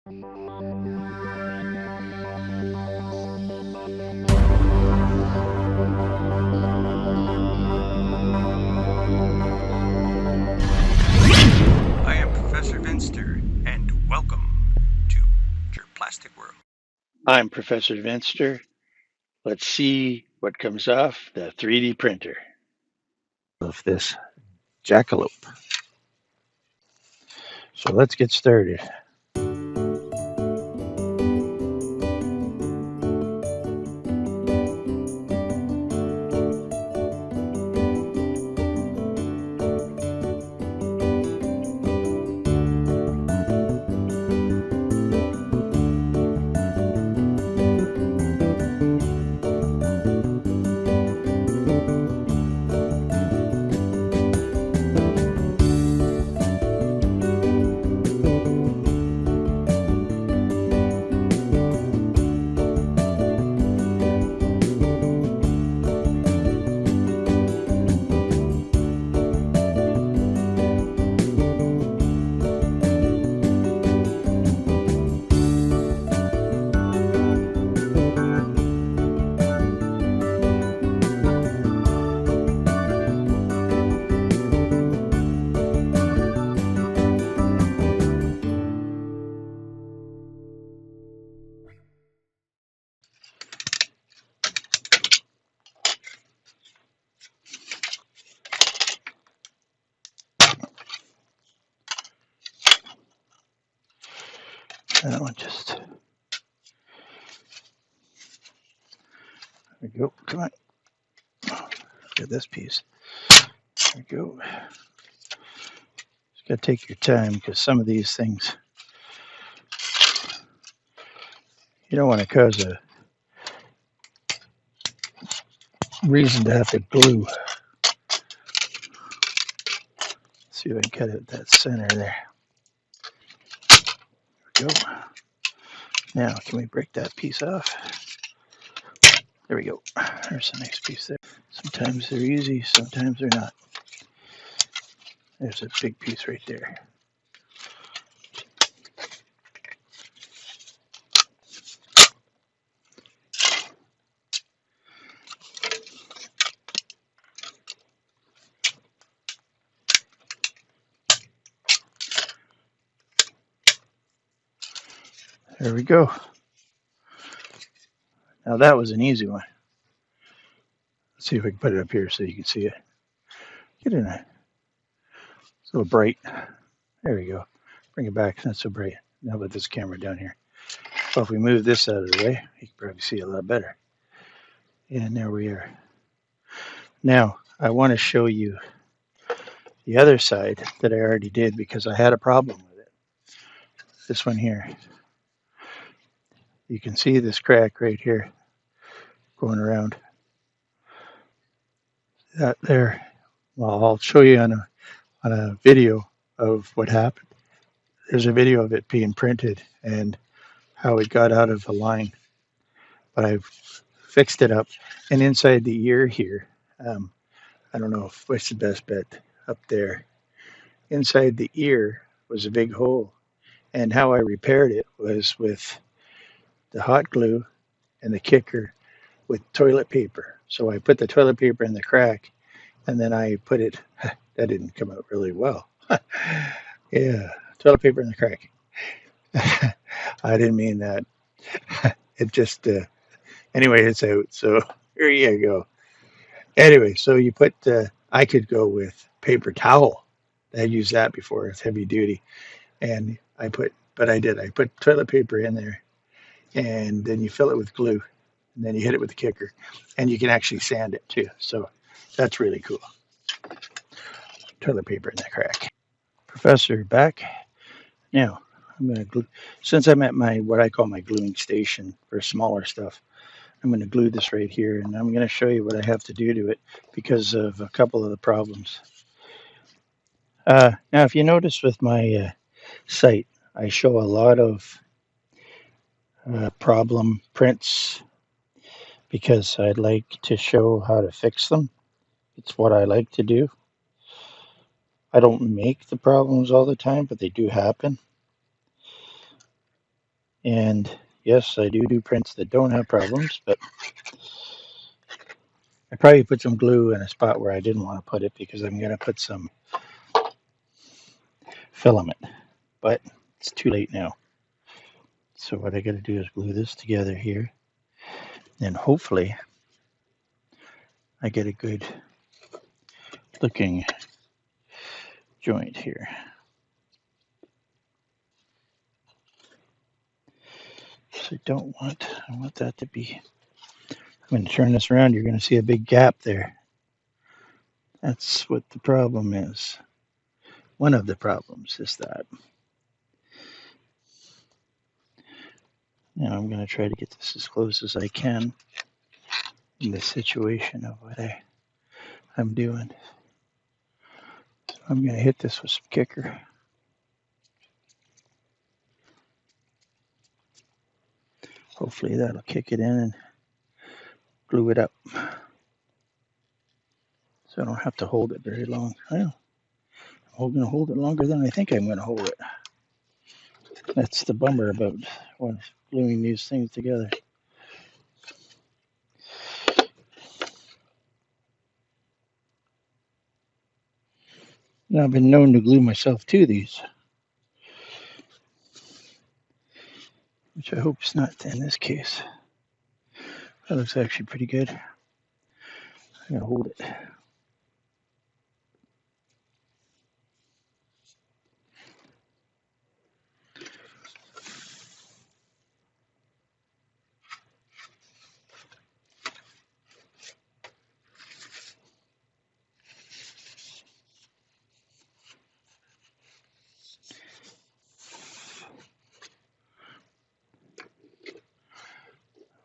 I am Professor Vinster, and welcome to Jurplastic World. I'm Professor Vinster. Let's see what comes off the 3D printer of this Jackalope. So let's get started. That one just, there we go. Come on. Get this piece. There we go. Just got to take your time because some of these things, you don't want to cause a reason to have to glue. Let's see if I can cut it at that center there. There we go. Now, can we break that piece off? There we go. There's a nice piece there. Sometimes they're easy, sometimes they're not. There's a big piece right there. There we go. Now that was an easy one. Let's see if I can put it up here so you can see it. Get in there. It's a little bright. There we go. Bring it back. It's not so bright. Now put this camera down here. Well, if we move this out of the way, you can probably see it a lot better. And there we are. Now, I want to show you the other side that I already did because I had a problem with it. This one here. You can see this crack right here going around. That there. Well, I'll show you on a video of what happened. There's a video of it being printed and how it got out of the line. But I've fixed it up. And inside the ear here, I don't know what's the best bet up there. Inside the ear was a big hole. And how I repaired it was with the hot glue and the kicker with toilet paper. So I put the toilet paper in the crack and then I put it, that didn't come out really well. Yeah, toilet paper in the crack. I didn't mean that. It just, anyway, it's out. So here you go. Anyway, so you put, I could go with paper towel. I used that before. It's heavy duty. And I put toilet paper in there and then you fill it with glue and then you hit it with the kicker and you can actually sand it too. So that's really cool. Toilet paper in the crack. Professor back. Now I'm going to glue, since I'm at my, what I call my gluing station for smaller stuff, I'm going to glue this right here and I'm going to show you what I have to do to it because of a couple of the problems. Now, if you notice with my site, I show a lot of problem prints because I'd like to show how to fix them. It's what I like to do. I don't make the problems all the time, but they do happen. And yes, I do prints that don't have problems, but I probably put some glue in a spot where I didn't want to put it because I'm going to put some filament, but it's too late now. So what I got to do is glue this together here, and hopefully I get a good looking joint here. So I want that to be, I'm going to turn this around, you're going to see a big gap there. That's what the problem is. One of the problems is that. Now I'm going to try to get this as close as I can in the situation of what I'm doing. So I'm going to hit this with some kicker. Hopefully that'll kick it in and glue it up. So I don't have to hold it very long. I'm going to hold it longer than I think I'm going to hold it. That's the bummer about gluing these things together. Now, I've been known to glue myself to these, which I hope is not in this case. That looks actually pretty good. I'm going to hold it.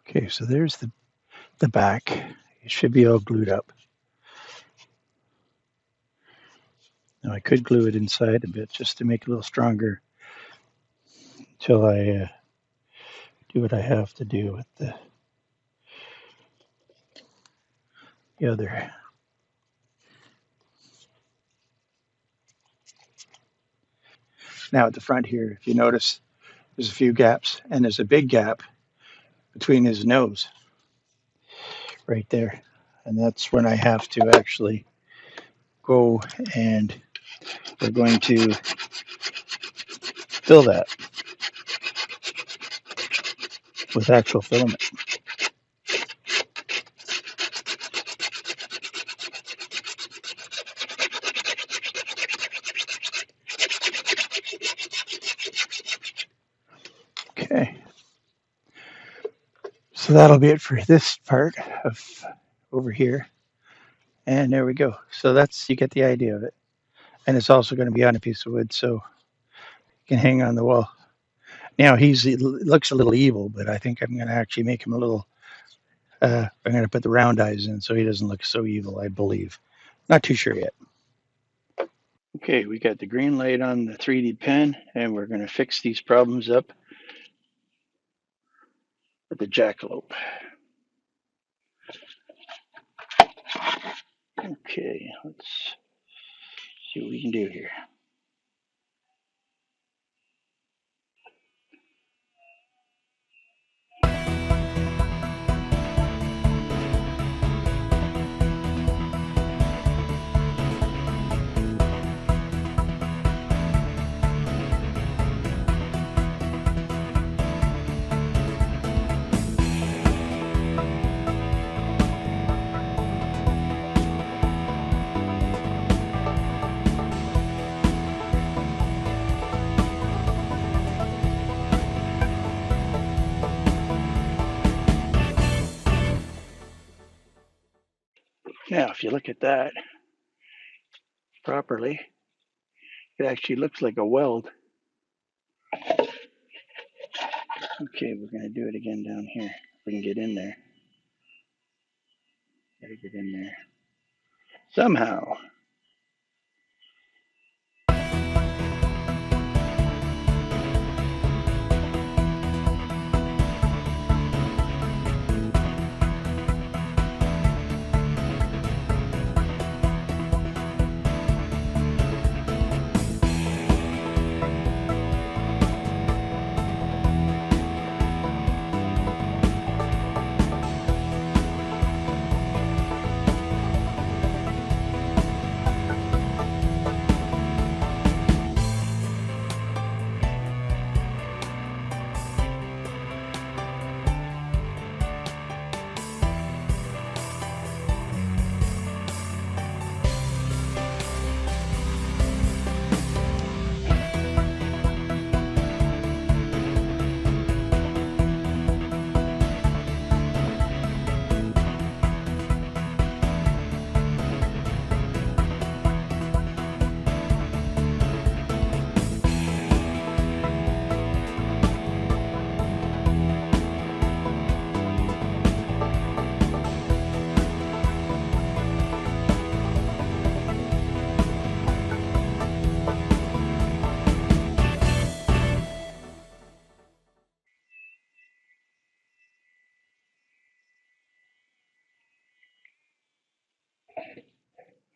Okay, so there's the back. It should be all glued up. Now I could glue it inside a bit just to make it a little stronger until I do what I have to do with the other. Now at the front here, if you notice, there's a few gaps, and there's a big gap between his nose right there. And that's when I have to actually go and we're going to fill that with actual filament. Okay. So that'll be it for this part of over here. And there we go. So that's, you get the idea of it. And it's also going to be on a piece of wood, so it can hang on the wall. Now he looks a little evil, but I think I'm going to actually make him a little, I'm going to put the round eyes in so he doesn't look so evil, I believe. Not too sure yet. Okay, we got the green light on the 3D pen, and we're going to fix these problems up with the Jackalope. Okay, let's see what we can do here. Now, if you look at that properly, it actually looks like a weld. Okay, we're going to do it again down here. We can get in there. Gotta get in there somehow.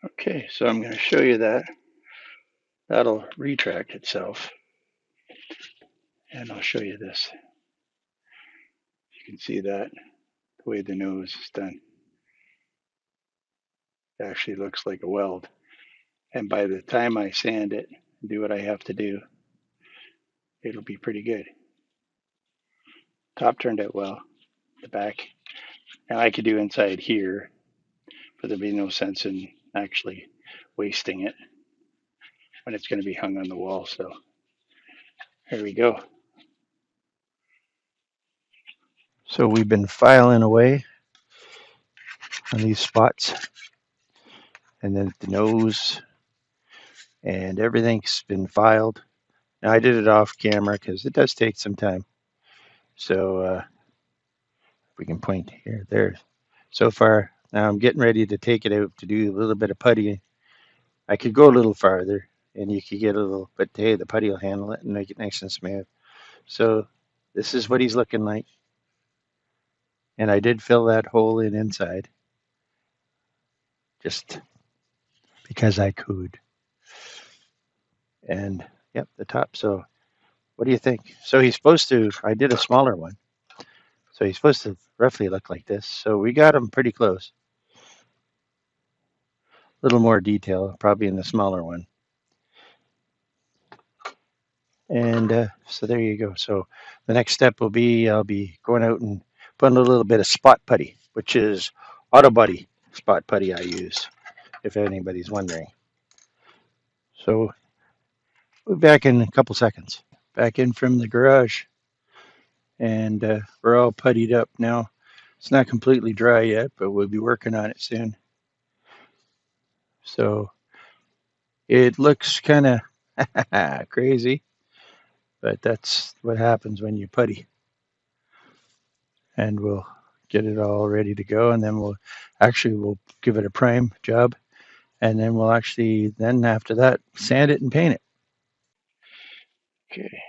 Okay, so I'm going to show you that. That'll retract itself. And I'll show you this. You can see that the way the nose is done. It actually looks like a weld. And by the time I sand it and do what I have to do, it'll be pretty good. Top turned out well. The back. Now I could do inside here, but there'd be no sense in actually wasting it when it's going to be hung on the wall. So here we go. So we've been filing away on these spots, and then the nose and everything's been filed. Now I did it off camera because it does take some time. So we can point here, there. So far, now I'm getting ready to take it out to do a little bit of putty. I could go a little farther, and you could get a little, but hey, the putty will handle it and make it nice and smooth. So this is what he's looking like. And I did fill that hole in inside, just because I could. And yep, the top. So what do you think? So he's supposed to, I did a smaller one. So he's supposed to roughly look like this. So we got him pretty close. A little more detail, probably in the smaller one. And so there you go. So the next step will be I'll be going out and putting a little bit of spot putty, which is auto buddy spot putty I use, if anybody's wondering. So we'll be back in a couple seconds. Back in from the garage, and we're all puttied up now. It's not completely dry yet, but we'll be working on it soon. So it looks kind of crazy, but that's what happens when you putty. And we'll get it all ready to go, and then we'll give it a prime job, and then we'll actually then after that sand it and paint it. Okay.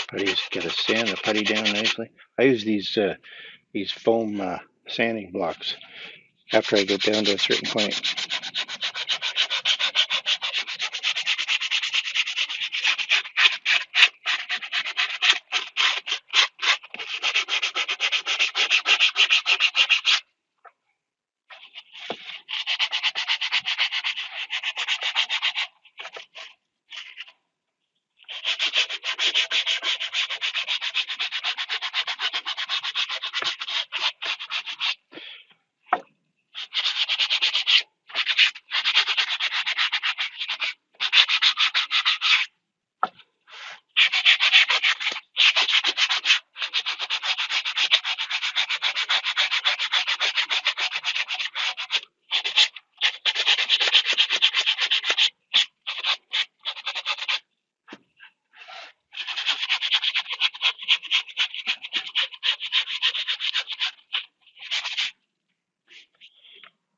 Putty's got to sand the putty down nicely. I use these foam sanding blocks after I get down to a certain point.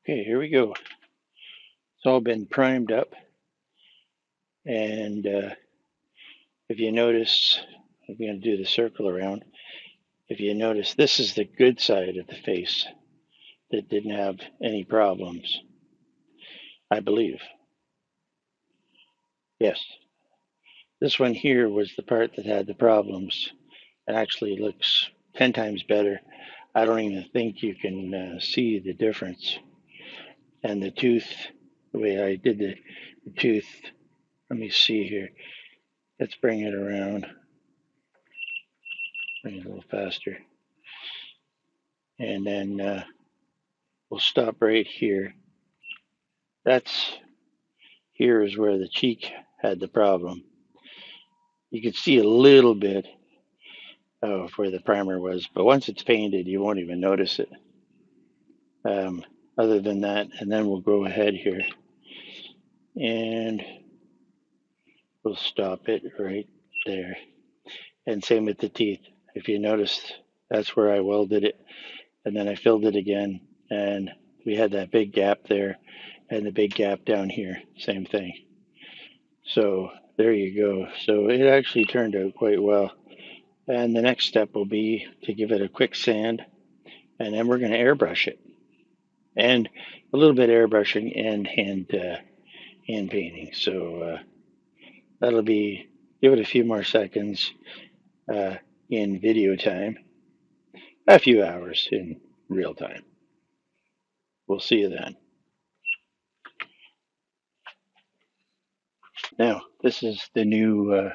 Okay, here we go. It's all been primed up, and if you notice, I'm going to do the circle around. If you notice, this is the good side of the face that didn't have any problems, I believe. Yes, this one here was the part that had the problems. It actually looks 10 times better. I don't even think you can see the difference. And the tooth, the way I did the tooth, let me see here. Let's bring it around. Bring it a little faster. And then we'll stop right here. That's here is where the cheek had the problem. You can see a little bit of where the primer was, but once it's painted, you won't even notice it. Other than that, and then we'll go ahead here and we'll stop it right there. And same with the teeth. If you noticed, that's where I welded it, and then I filled it again, and we had that big gap there and the big gap down here, same thing. So there you go. So it actually turned out quite well. And the next step will be to give it a quick sand and then we're going to airbrush it, and a little bit airbrushing and hand painting. So that'll be, give it a few more seconds in video time, a few hours in real time. We'll see you then. Now, this is the new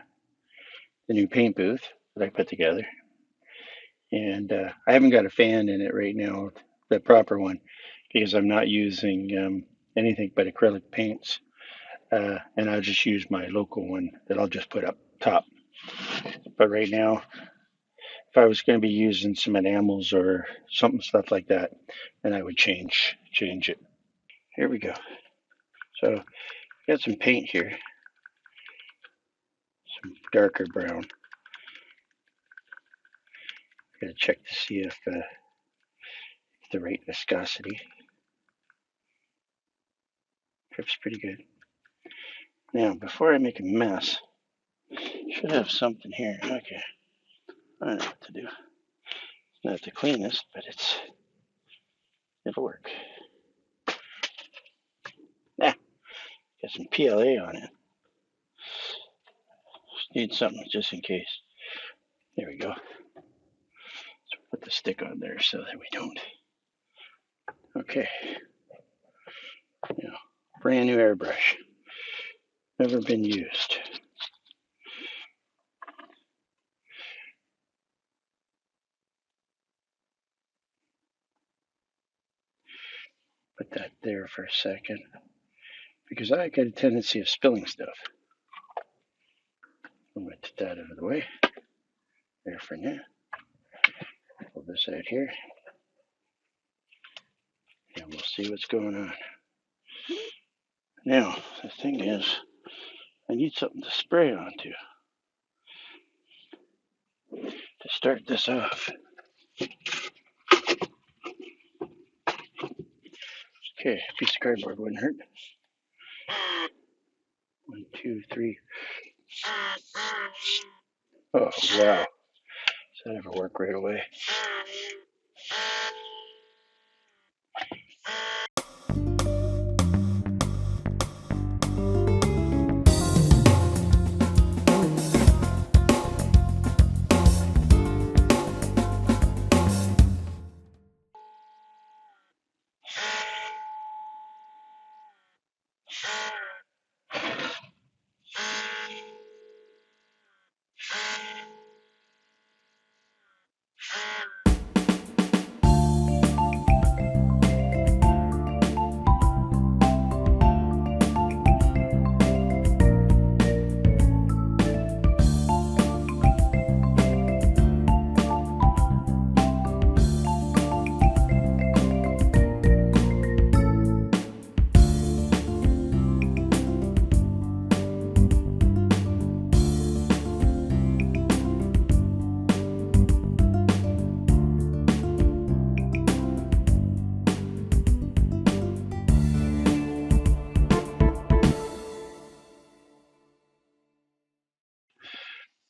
paint booth that I put together, and I haven't got a fan in it right now, the proper one, because I'm not using anything but acrylic paints, and I'll just use my local one that I'll just put up top. But right now, if I was going to be using some enamels or stuff like that, then I would change it. Here we go. So got some paint here, some darker brown. Got to check to see if the right viscosity. Drips pretty good. Now, before I make a mess, should have something here. Okay, I don't know what to do. I have to clean this, but it'll work. Got some PLA on it. Just need something just in case. There we go. So put the stick on there so that we don't. Okay. Now, brand new airbrush. Never been used. Put that there for a second, because I got a tendency of spilling stuff. I'm going to put that out of the way. There for now. Pull this out here. And we'll see what's going on. Now, the thing is, I need something to spray onto to start this off. Okay, a piece of cardboard wouldn't hurt. 1, 2, 3. Oh, wow. Does that ever work right away?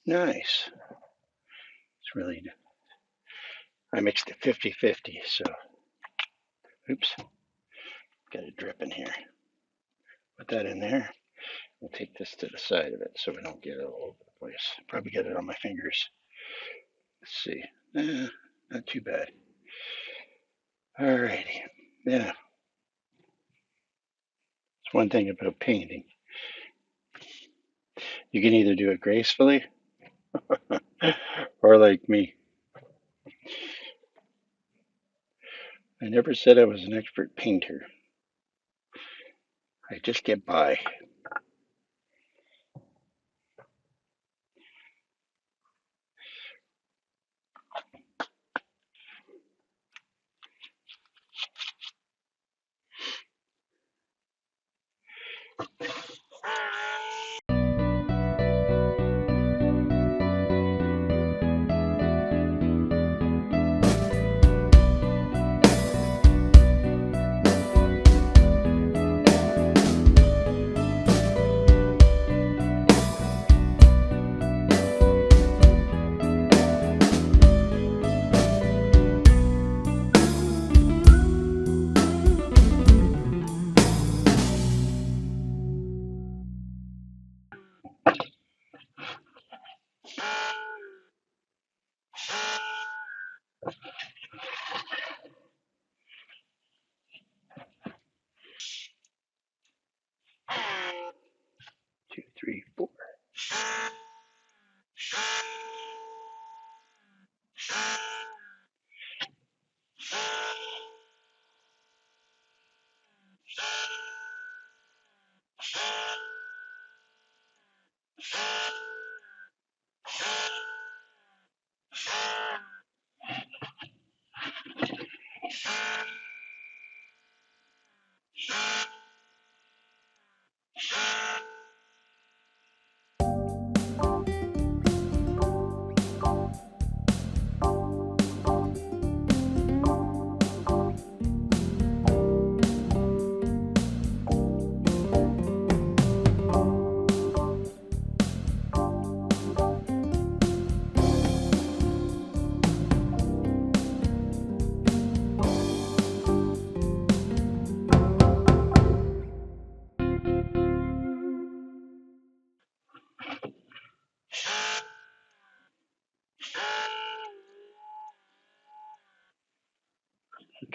Nice. It's really, I mixed it 50-50, so, oops, got a drip in here. Put that in there. We'll take this to the side of it so we don't get it all over the place. Probably get it on my fingers. Let's see. Not too bad. Alrighty. Yeah. It's one thing about painting. You can either do it gracefully or like me. I never said I was an expert painter. I just get by.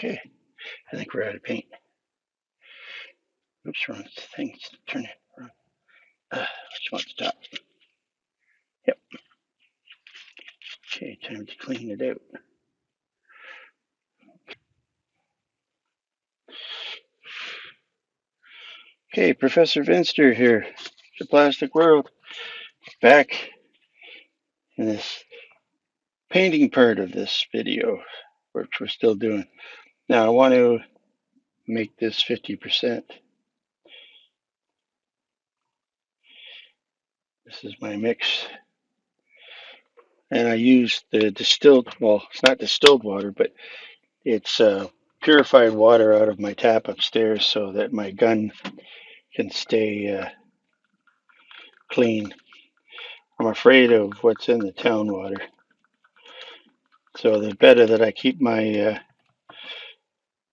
Okay, I think we're out of paint. Oops, wrong thing. Turn it around. Just want the top. Yep. Okay, time to clean it out. Okay, Professor Vinster here, Jurplastic World, back in this painting part of this video, which we're still doing. Now I want to make this 50%. This is my mix. And I use the distilled, well, it's not distilled water, but it's purified water out of my tap upstairs so that my gun can stay clean. I'm afraid of what's in the town water. So the better that I keep my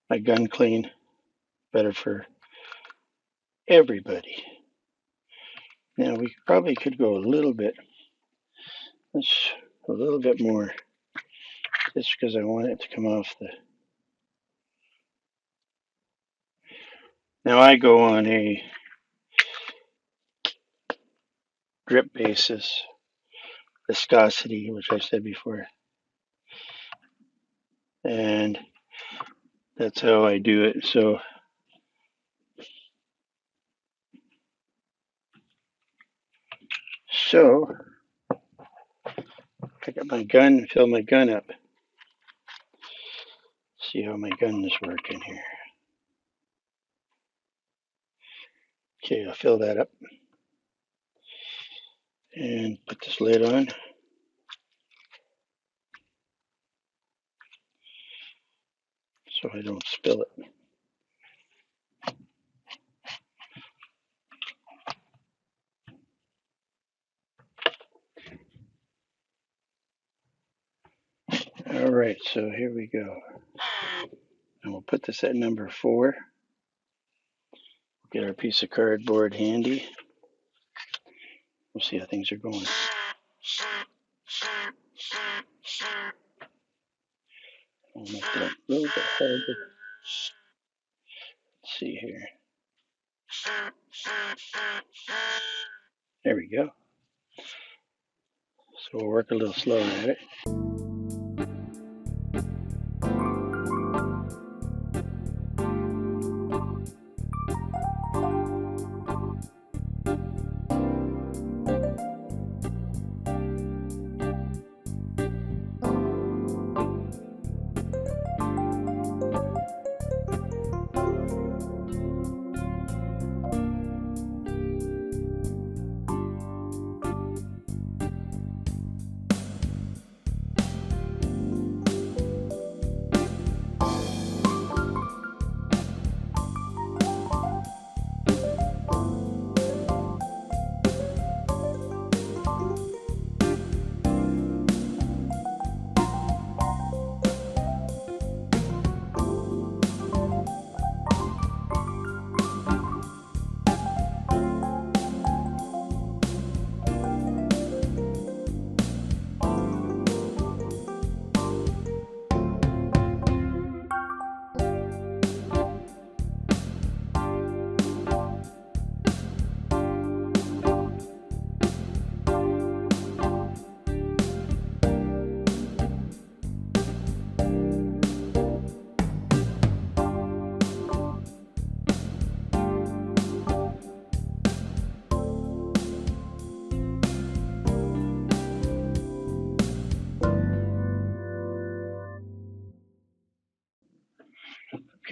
my gun clean, better for everybody. Now we probably could go a little bit, a little bit more, just because I want it to come off the. Now I go on a drip basis, viscosity, which I said before, and that's how I do it. So pick up my gun, fill my gun up. See how my gun is working here. Okay, I'll fill that up and put this lid on. So I don't spill it. All right, so here we go. And we'll put this at number 4. Get our piece of cardboard handy. We'll see how things are going. I'll make it a little bit harder. Let's see here. There we go. So we'll work a little slower at it.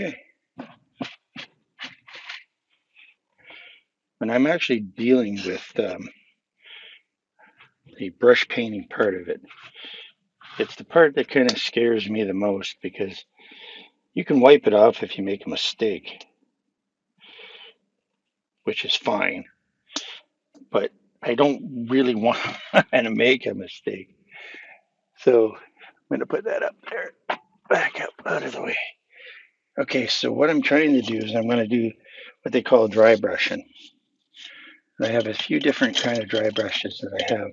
Okay. When I'm actually dealing with the brush painting part of it, it's the part that kind of scares me the most because you can wipe it off if you make a mistake, which is fine. But I don't really want to make a mistake. So I'm going to put that up there, back up out of the way. Okay, so what I'm trying to do is I'm going to do what they call dry brushing. I have a few different kind of dry brushes that I have,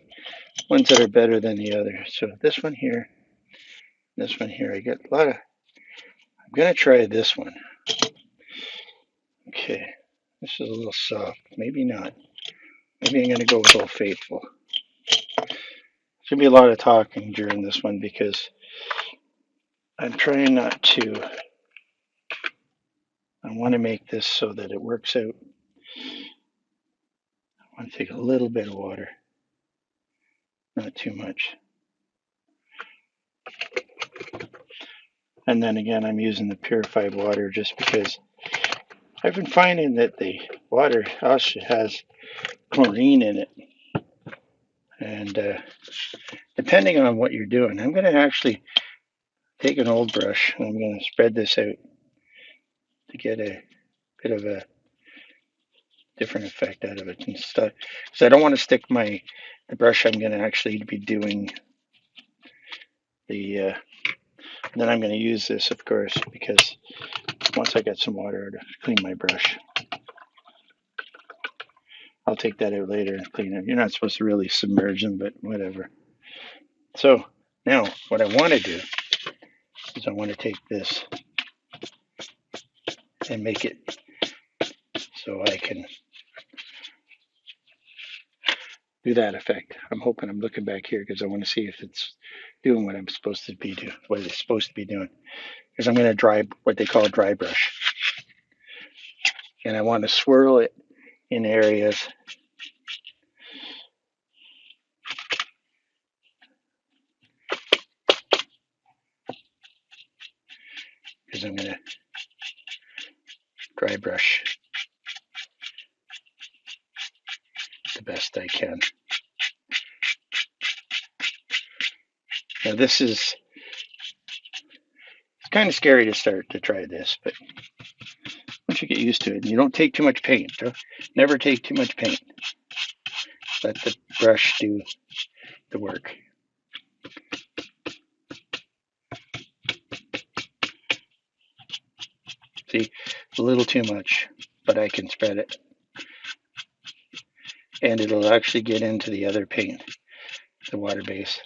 ones that are better than the other. So this one here, I get I'm going to try this one. Okay, this is a little soft. Maybe not. Maybe I'm going to go with Old Faithful. There's going to be a lot of talking during this one because I'm trying not to. I want to make this so that it works out. I want to take a little bit of water, not too much. And then again, I'm using the purified water just because I've been finding that the water also has chlorine in it. And depending on what you're doing, I'm going to actually take an old brush and I'm going to spread this out to get a bit of a different effect out of it and stuff. Because I don't want to stick the brush I'm going to actually be doing the. Then I'm going to use this, of course, because once I get some water to clean my brush, I'll take that out later and clean it. You're not supposed to really submerge them, but whatever. So now what I want to do is I want to take this and make it so I can do that effect. I'm hoping I'm looking back here because I want to see if it's doing what I'm supposed to be doing, what it's supposed to be doing. Because I'm going to dry what they call dry brush. And I want to swirl it in areas because I'm going to dry brush the best I can. Now this is, it's kind of scary to start to try this, but once you get used to it, and you don't take too much paint. Never take too much paint. Let the brush do the work. See, it's a little too much, but I can spread it. And it'll actually get into the other paint, the water base.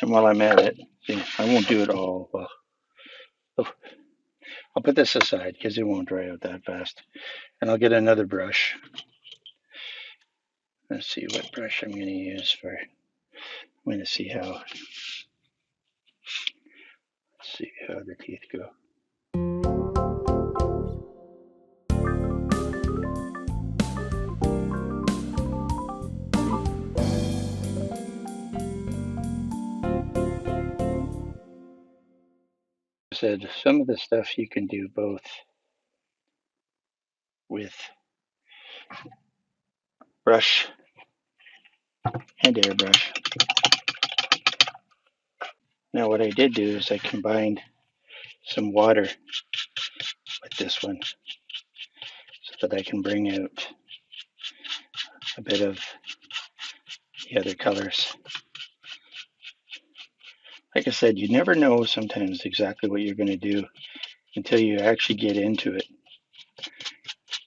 And while I'm at it, see, I won't do it all. Well, I'll put this aside because it won't dry out that fast. And I'll get another brush. Let's see what brush I'm going to use for. I'm going to see how. Let's see how the teeth go. I said some of the stuff you can do both with brush and airbrush. Now what I did do is I combined some water with this one so that I can bring out a bit of the other colors. Like I said, you never know sometimes exactly what you're going to do until you actually get into it,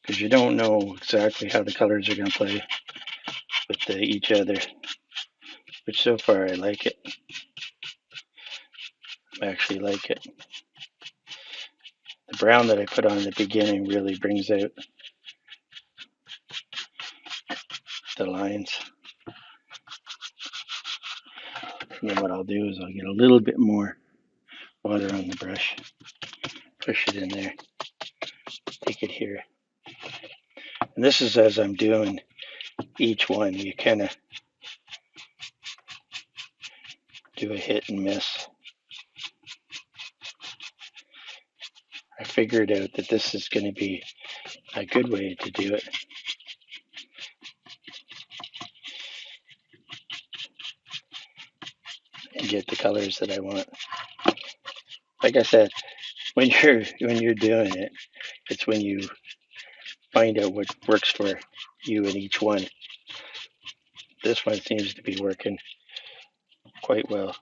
because you don't know exactly how the colors are going to play with each other, which so far I like it. I actually like it. The brown that I put on in the beginning really brings out the lines. And then what I'll do is I'll get a little bit more water on the brush, push it in there, take it here, And this is as I'm doing each one. You kind of do a hit and miss. I figured out that this is going to be a good way to do it. And get the colors that I want. Like I said, when you're doing it, it's when you find out what works for you in each one. This one seems to be working quite well.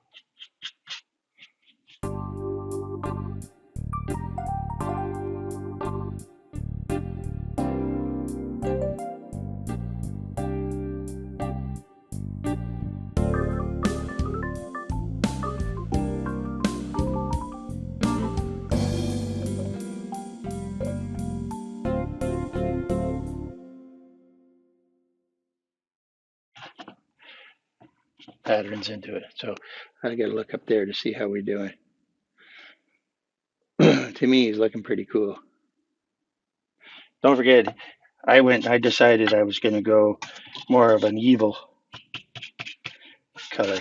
Patterns into it. So I got to look up there to see how we're doing. To me, he's looking pretty cool. Don't forget, I decided I was going to go more of an evil color.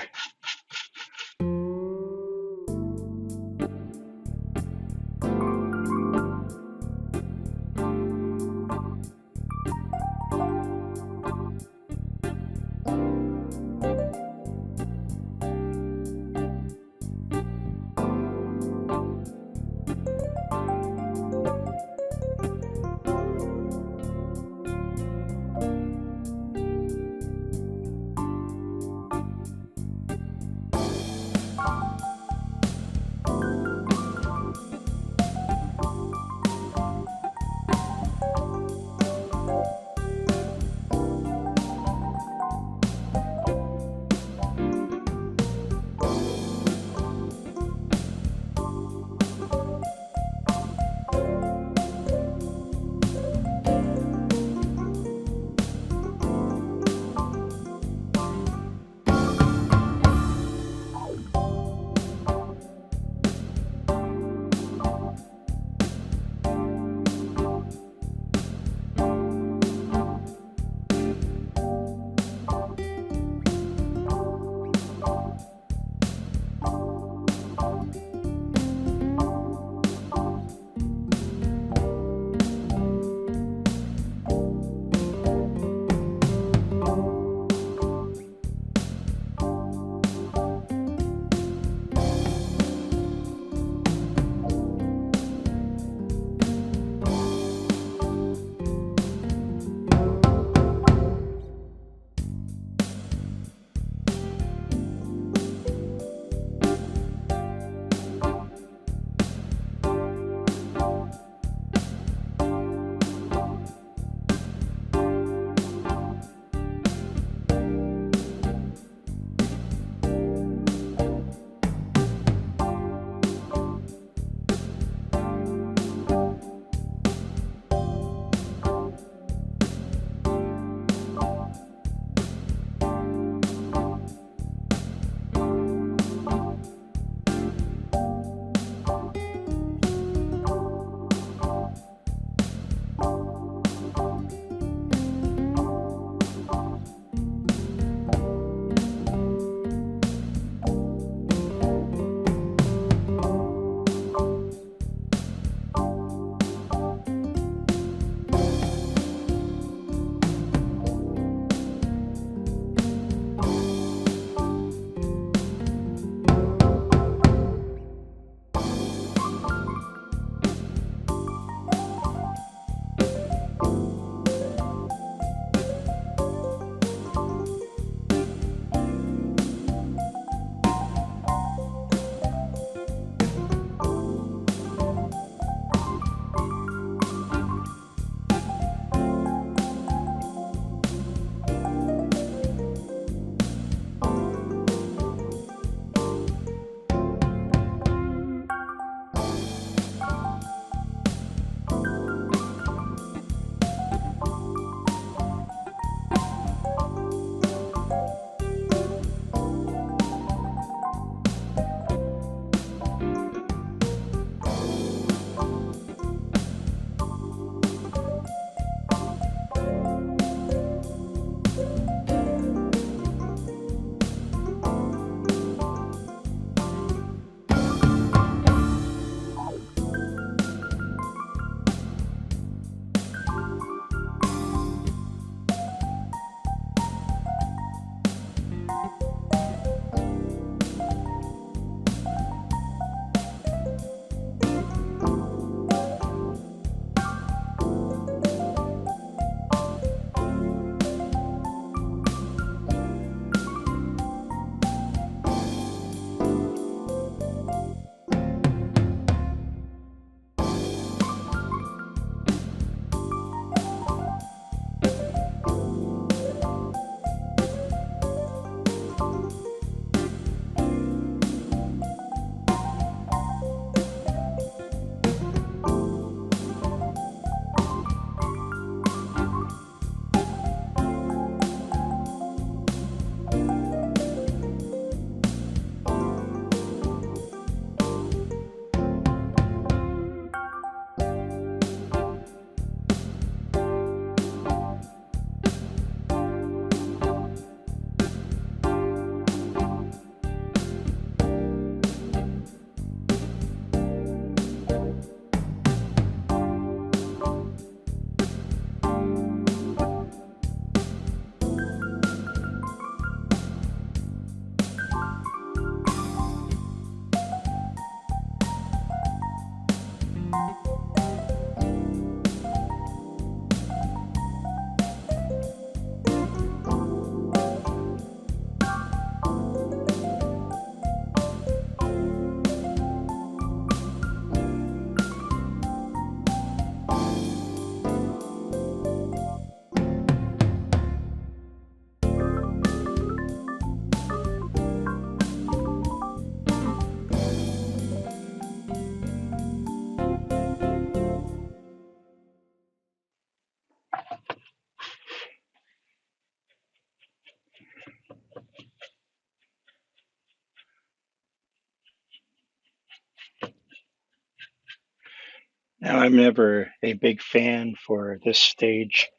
Now, I'm never a big fan for this stage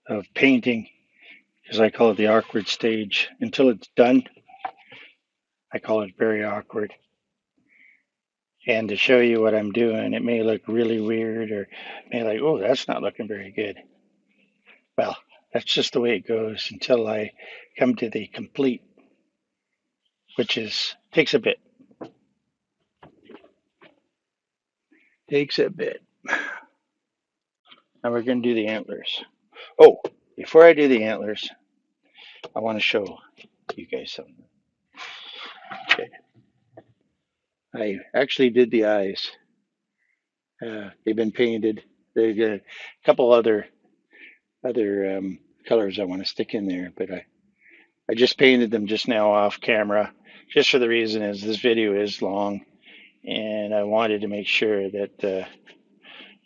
of painting because I call it the awkward stage. Until it's done, I call it very awkward. And to show you what I'm doing, it may look really weird or may like, oh, that's not looking very good. Well, that's just the way it goes until I come to the complete, which is takes a bit. Takes a bit. Now we're going to do the antlers. Oh, before I do the antlers, I want to show you guys something. Okay. I actually did the eyes. They've been painted. There's a couple other colors I want to stick in there, but I just painted them just now off camera, just for the reason is this video is long, and I wanted to make sure that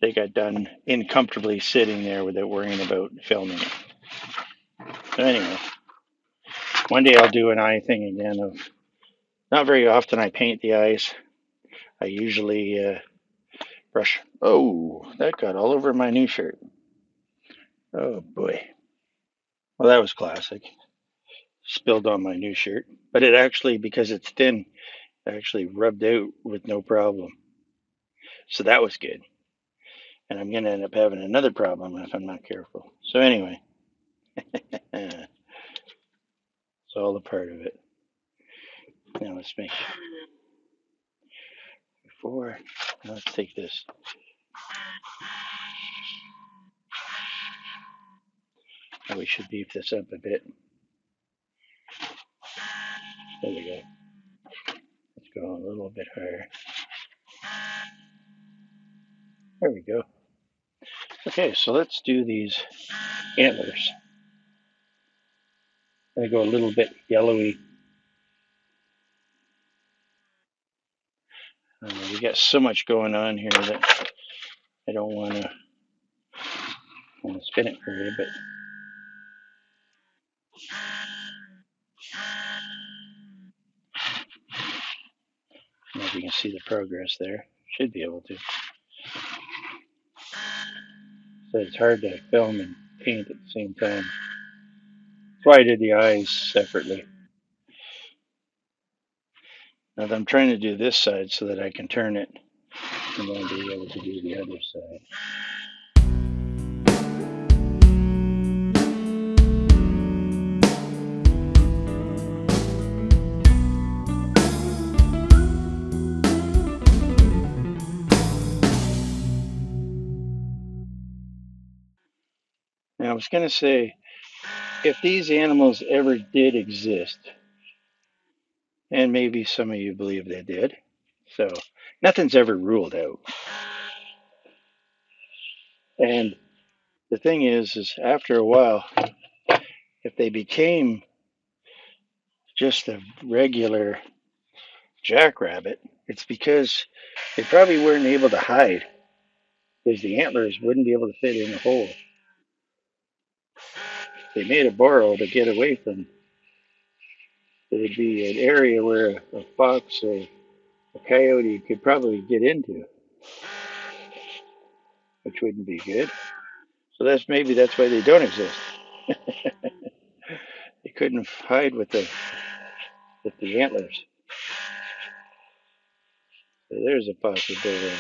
they got done in comfortably sitting there without worrying about filming it. So anyway, one day I'll do an eye thing again. Of not very often I paint the eyes. I usually brush. Oh, that got all over my new shirt. Oh boy. Well, that was classic. Spilled on my new shirt, but it actually, because it's thin, actually rubbed out with no problem. So that was good. And I'm going to end up having another problem if I'm not careful. So anyway, it's all a part of it. Now let's make before. Let's take this. We should beef this up a bit. There we go. Let's go a little bit higher. There we go. Okay, so let's do these antlers. I go a little bit yellowy. We got so much going on here that I don't want to spin it for you, but I don't know if you can see the progress there. Should be able to. So it's hard to film and paint at the same time. That's why I did the eyes separately. Now I'm trying to do this side so that I can turn it and then be able to do the other side. Now I was going to say, if these animals ever did exist, and maybe some of you believe they did, so nothing's ever ruled out. And the thing is after a while, if they became just a regular jackrabbit, it's because they probably weren't able to hide, because the antlers wouldn't be able to fit in the hole. They made a burrow to get away from. It would be an area where a fox or a coyote could probably get into, which wouldn't be good. So that's why they don't exist. They couldn't hide with the antlers. So there's a possibility.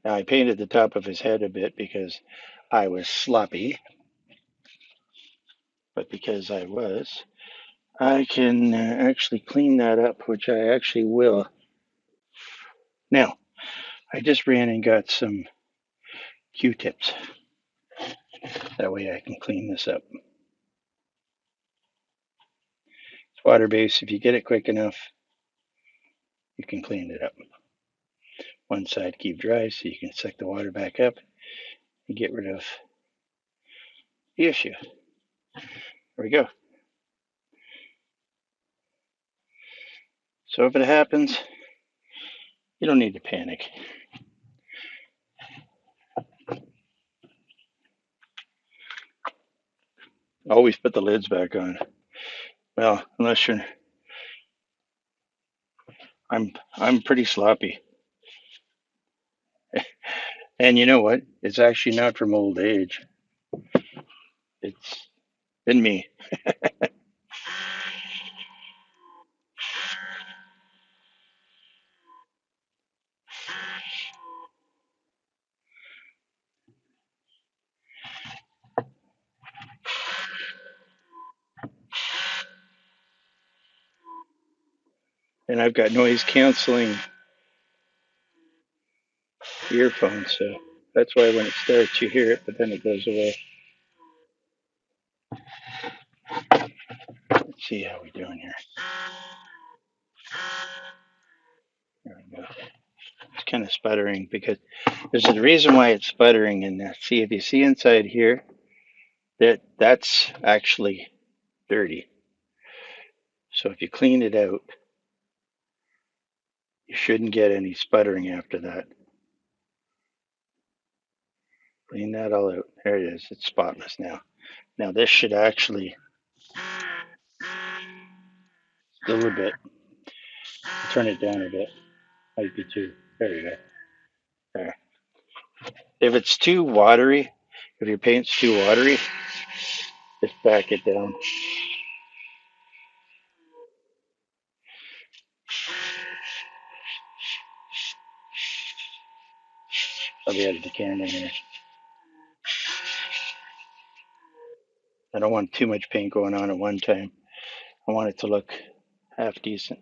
Now I painted the top of his head a bit because I was sloppy, but because I can actually clean that up, which I actually will. Now, I just ran and got some Q-tips. That way I can clean this up. It's water-based. If you get it quick enough, you can clean it up. One side keep dry so you can suck the water back up and get rid of the issue. There we go. So if it happens, you don't need to panic. Always put the lids back on. Well, unless you're, I'm pretty sloppy. And you know what? It's actually not from old age. It's been me. And I've got noise canceling earphones, so that's why when it starts you hear it, but then it goes away. Let's see how we're doing here. There we go. It's kind of sputtering because there's a reason why it's sputtering in that. See, if you see inside here, that's actually dirty. So if you clean it out, you shouldn't get any sputtering after that. Clean that all out. There it is. It's spotless now. Now this should actually a little bit. Turn it down a bit. Might be too. There you go. There. If it's too watery, if your paint's too watery, just back it down. I'll be out of the camera here. I don't want too much paint going on at one time. I want it to look half decent.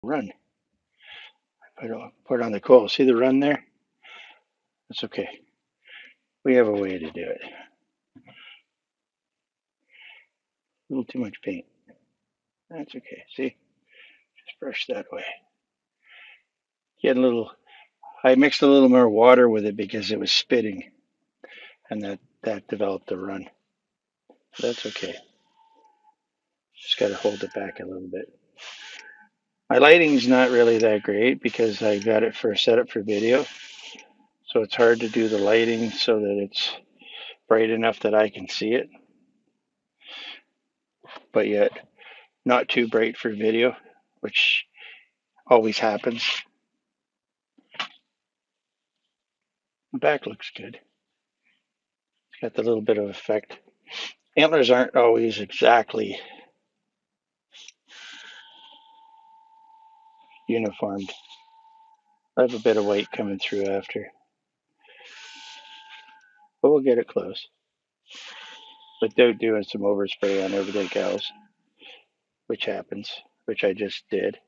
Run. Put it on the coal. See the run there? That's okay. We have a way to do it. A little too much paint. That's okay. See? Just brush that way. Get a little. I mixed a little more water with it because it was spitting, and that developed a run. That's okay. Just got to hold it back a little bit. My lighting's not really that great because I got it set up for video. So it's hard to do the lighting so that it's bright enough that I can see it, but yet not too bright for video, which always happens. The back looks good. It's got the little bit of effect. Antlers aren't always exactly uniformed. I have a bit of white coming through after, but we'll get it close. Without doing some overspray on everything else, which happens, which I just did,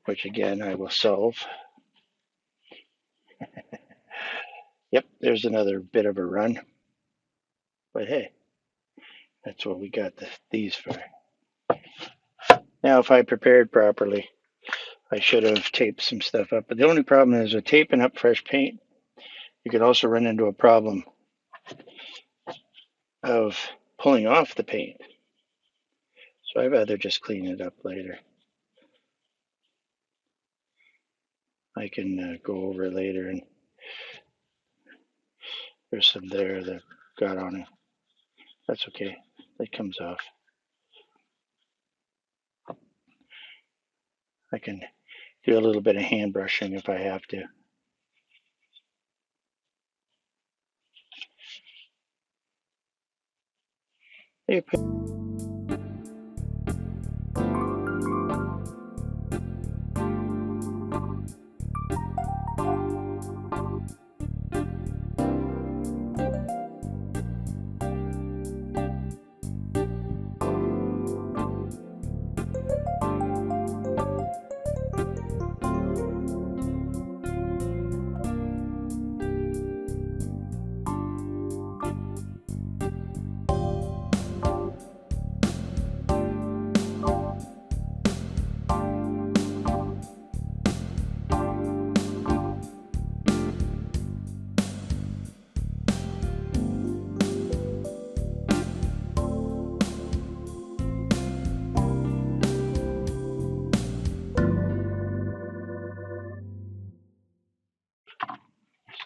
which again I will solve. Yep, there's another bit of a run, but hey, that's what we got these for. Now, if I prepared properly, I should have taped some stuff up. But the only problem is with taping up fresh paint, you could also run into a problem of pulling off the paint. So I'd rather just clean it up later. I can go over it later, and there's some there that got on it. That's okay. It comes off. I can do a little bit of hand brushing if I have to. Hey,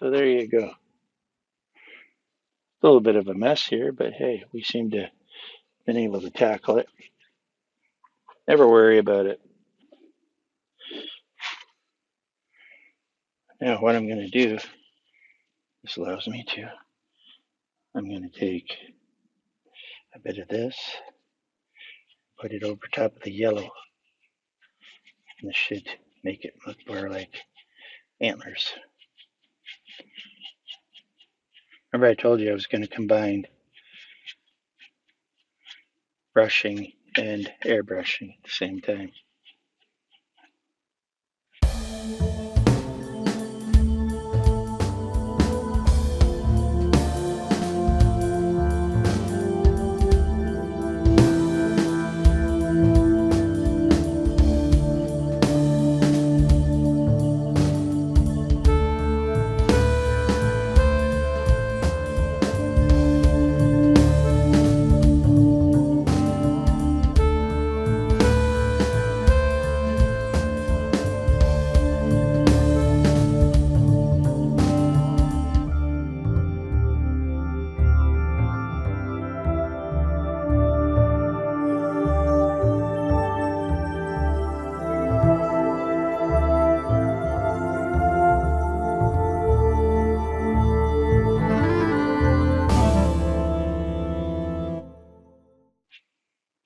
So there you go. A little bit of a mess here, but hey, we seem to have been able to tackle it. Never worry about it. Now what I'm going to do, this allows me to, I'm going to take a bit of this, put it over top of the yellow, and this should make it look more like antlers. Remember I told you I was going to combine brushing and airbrushing at the same time.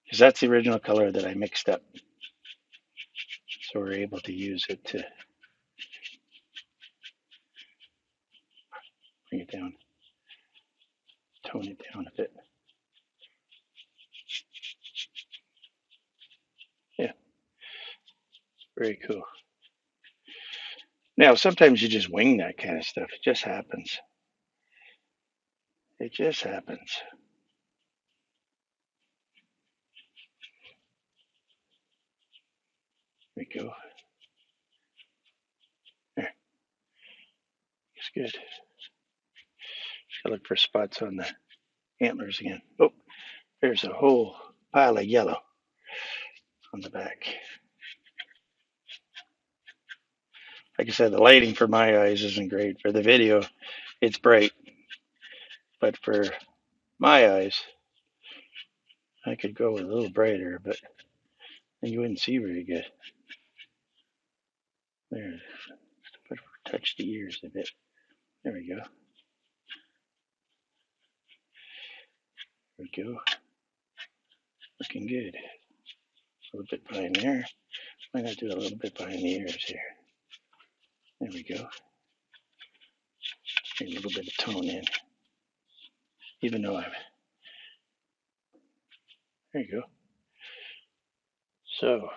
Because that's the original color that I mixed up. So we're able to use it to bring it down, tone it down a bit. Yeah, very cool. Now, sometimes you just wing that kind of stuff. It just happens. It just happens. There we go. There. Looks good. I look for spots on the antlers again. Oh, there's a whole pile of yellow on the back. Like I said, the lighting for my eyes isn't great. For the video, it's bright. But for my eyes, I could go a little brighter, but you wouldn't see very good. There, touch the ears a bit. There we go. There we go. Looking good. A little bit behind there. Why not do a little bit behind the ears here? There we go. Bring a little bit of tone in. Even though I'm... There you go. So,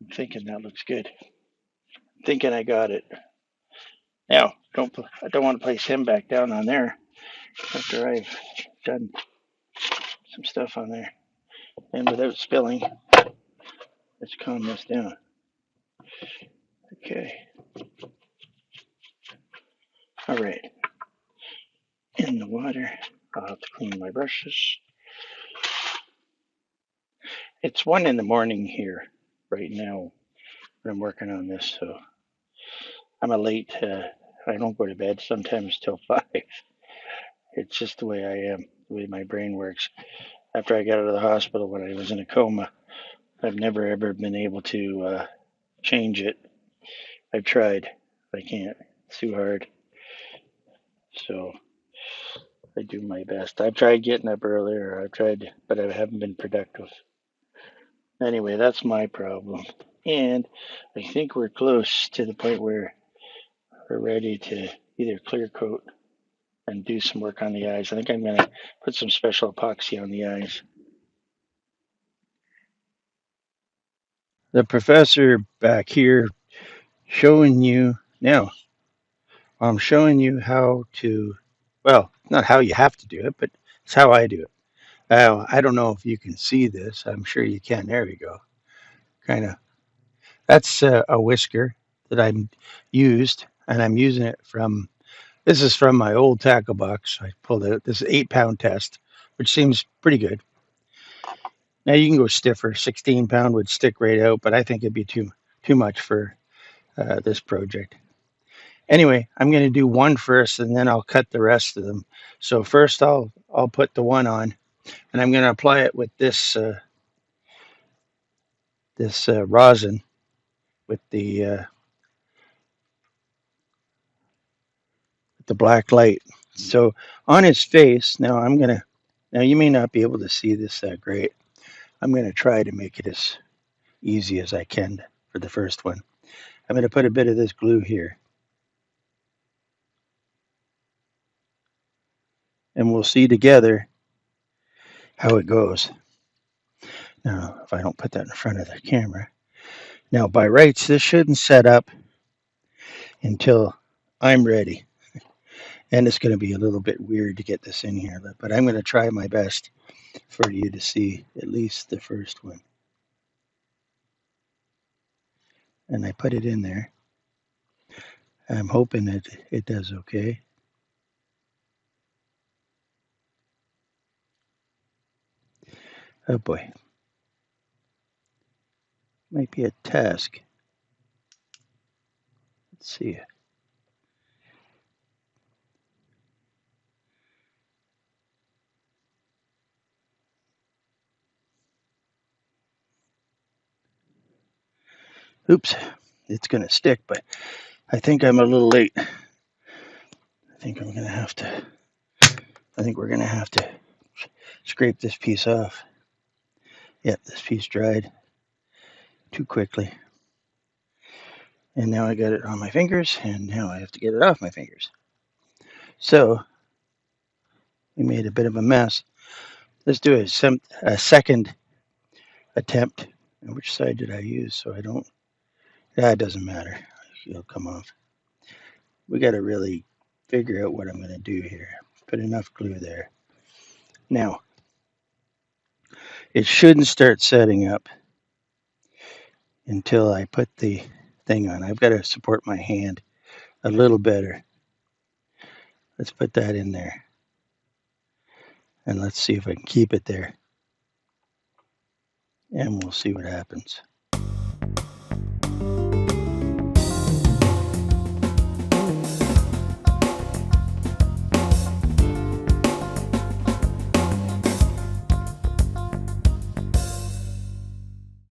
I'm thinking that looks good. I'm thinking I got it. Now, I don't want to place him back down on there after I've done some stuff on there. And without spilling, let's calm this down. Okay. All right. In the water, I'll have to clean my brushes. It's 1 in the morning here right now when I'm working on this, so I'm a late, I don't go to bed sometimes till 5. It's just the way I am, the way my brain works. After I got out of the hospital when I was in a coma, I've never ever been able to change it. I've tried, but I can't. It's too hard. So I do my best. I've tried getting up earlier. I've tried, but I haven't been productive. Anyway, that's my problem. And I think we're close to the point where we're ready to either clear coat and do some work on the eyes. I think I'm going to put some special epoxy on the eyes. The professor back here showing you now. I'm showing you how to, well, not how you have to do it, but it's how I do it. I don't know if you can see this. I'm sure you can. There we go. Kind of. That's a whisker that I'm used, and I'm using it from. This is from my old tackle box. I pulled out this 8-pound test, which seems pretty good. Now you can go stiffer. 16-pound would stick right out, but I think it'd be too much for this project. Anyway, I'm going to do one first, and then I'll cut the rest of them. So first, I'll put the one on, and I'm going to apply it with this rosin with the black light. So on his face, now you may not be able to see this that great. I'm going to try to make it as easy as I can for the first one. I'm going to put a bit of this glue here, and we'll see together how it goes. Now, if I don't put that in front of the camera. Now, by rights, this shouldn't set up until I'm ready. And it's going to be a little bit weird to get this in here, but I'm going to try my best for you to see at least the first one. And I put it in there. I'm hoping that it does okay. Oh boy. Might be a task. Let's see. Oops, it's going to stick, but I think I'm a little late. I think we're going to have to scrape this piece off. Yep, this piece dried too quickly. And now I got it on my fingers, and now I have to get it off my fingers. So we made a bit of a mess. Let's do a second attempt. And which side did I use? So I don't. That doesn't matter. It'll come off. We got to really figure out what I'm going to do here. Put enough glue there. Now, it shouldn't start setting up until I put the thing on. I've got to support my hand a little better. Let's put that in there. And let's see if I can keep it there. And we'll see what happens.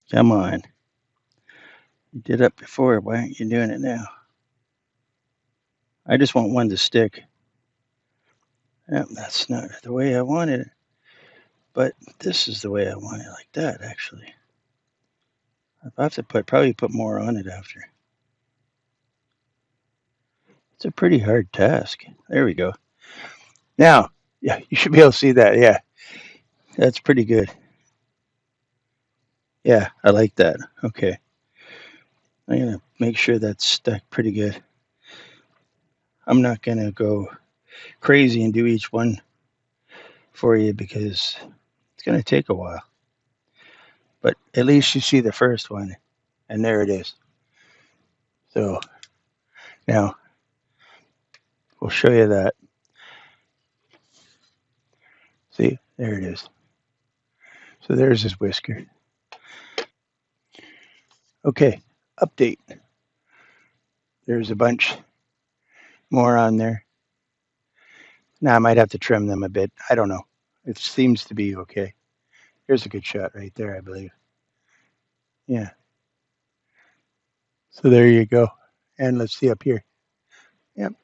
Come on. You did it before. Why aren't you doing it now? I just want one to stick. Yep, that's not the way I wanted it. But this is the way I want it, like that, actually. I have to probably put more on it after. It's a pretty hard task. There we go. Now, yeah, you should be able to see that. Yeah, that's pretty good. Yeah, I like that. Okay. I'm going to make sure that's stuck pretty good. I'm not going to go crazy and do each one for you because it's going to take a while. But at least you see the first one, and there it is. So now we'll show you that. See, there it is. So there's his whisker. Okay, update. There's a bunch more on there. Now I might have to trim them a bit. I don't know. It seems to be okay. Here's a good shot right there, I believe. Yeah. So there you go. And let's see up here. Yep.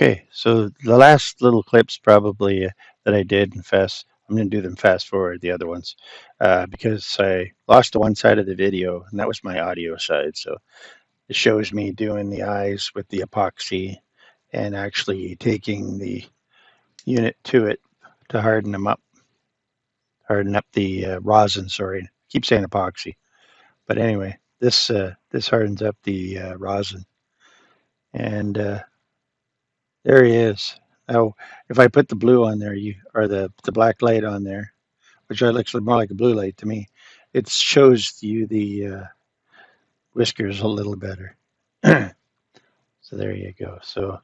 Okay, so the last little clips probably that I did in fast, I'm going to do them fast forward, the other ones, because I lost the one side of the video, and that was my audio side. So it shows me doing the eyes with the epoxy and actually taking the unit to it to harden up the rosin. Sorry, I keep saying epoxy, but anyway, this hardens up the rosin, and there he is. Now, if I put the blue on there, you or the black light on there, which looks more like a blue light to me, it shows you the whiskers a little better. So there you go. So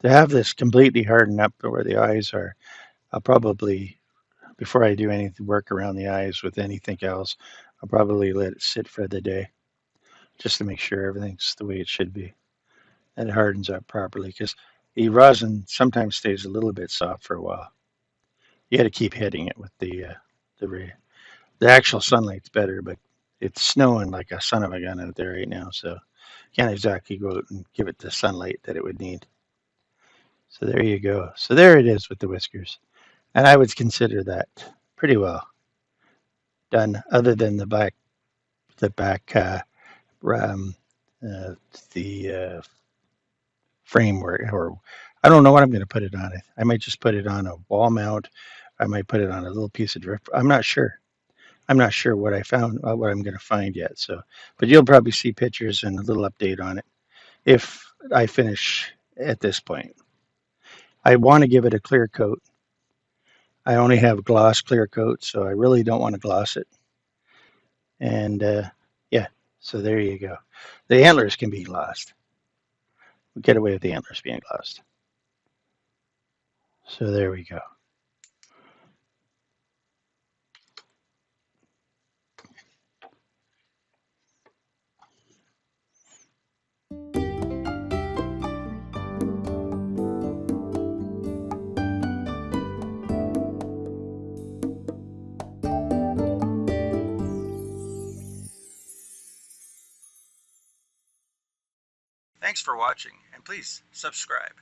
to have this completely hardened up to where the eyes are, I'll probably before I do any work around the eyes with anything else, I'll probably let it sit for the day just to make sure everything's the way it should be and it hardens up properly because the rosin sometimes stays a little bit soft for a while. You got to keep hitting it with the ray. The actual sunlight's better, but it's snowing like a son of a gun out there right now, so can't exactly go out and give it the sunlight that it would need. So there you go. So there it is with the whiskers, and I would consider that pretty well done, other than the back um, uh, the framework, or I don't know what I'm going to put it on. I might just put it on a wall mount. I might put it on a little piece of drift. I'm not sure. I'm not sure what I found, what I'm going to find yet. So, but you'll probably see pictures and a little update on it if I finish at this point. I want to give it a clear coat. I only have gloss clear coat, so I really don't want to gloss it. And yeah, so there you go. The antlers can be glossed. We get away with the antlers being glossed. So there we go. Thanks for watching, and please subscribe.